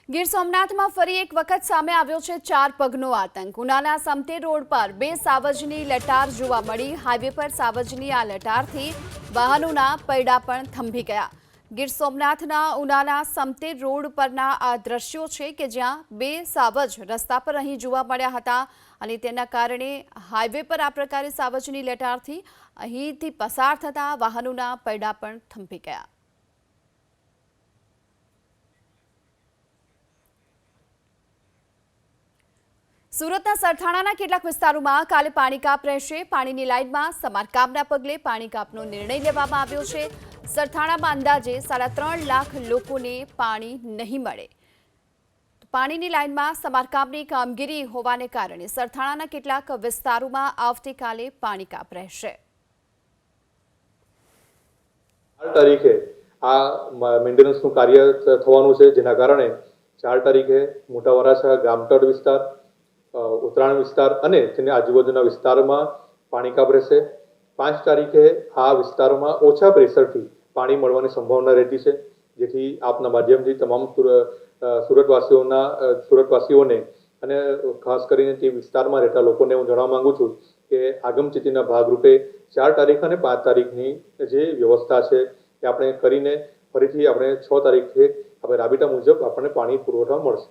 ગીર સોમનાથમાં ફરી એક વખત સામે આવ્યો છે ચાર પગનો આતંક। ઉનાના સમતે રોડ પર બે સાવજની લટાર જોવા મળી। હાઈવે પર સાવજની આ લટારથી વાહનોના પૈડા પણ થંભી ગયા। ગીર સોમનાથના ઉનાના સમતે રોડ પરના આ દ્રશ્યો છે કે જ્યાં બે સાવજ રસ્તા પર અહીં જોવા મળ્યા હતા અને તેના કારણે હાઈવે પર આ પ્રકારે સાવજની લટારથી અહીંથી પસાર થતા વાહનોના પૈડા પણ થંભી ગયા। સુરતના સરથાણાના કેટલાક વિસ્તારોમાં કાલે પાણી કાપ રહેશે। પાણીની લાઇનમાં સમારકામના પગલે પાણી કાપનો નિર્ણય લેવામાં આવ્યો છે। સરથાણામાં અંદાજે 3.5 લાખ લોકોને પાણી નહીં મળે। પાણીની લાઇનમાં સમારકામની કામગીરી હોવાને કારણે સરથાણાના કેટલાક વિસ્તારોમાં આવતીકાલે પાણી કાપ રહેશે। 4 તારીખે આ મેન્ટેનન્સનું કાર્ય થવાનું છે, જેના કારણે 4 તારીખે મોટા વરાછા ગામતળ વિસ્તાર, ઉત્તરાયણ વિસ્તાર અને તેની આજુબાજુના વિસ્તારમાં પાણી કાપ રહેશે। 5 તારીખે આ વિસ્તારોમાં ઓછા પ્રેશરથી પાણી મળવાની સંભાવના રહેતી છે, જેથી આપના માધ્યમથી તમામ સુરતવાસીઓને અને ખાસ કરીને તે વિસ્તારમાં રહેતા લોકોને હું જણાવવા માંગુ છું કે આગમચેતીના ભાગરૂપે 4 તારીખ અને 5 તારીખની જે વ્યવસ્થા છે એ આપણે કરીને ફરીથી આપણે 6 તારીખે આપણે રાબેતા મુજબ આપણને પાણી પુરવઠા મળશે।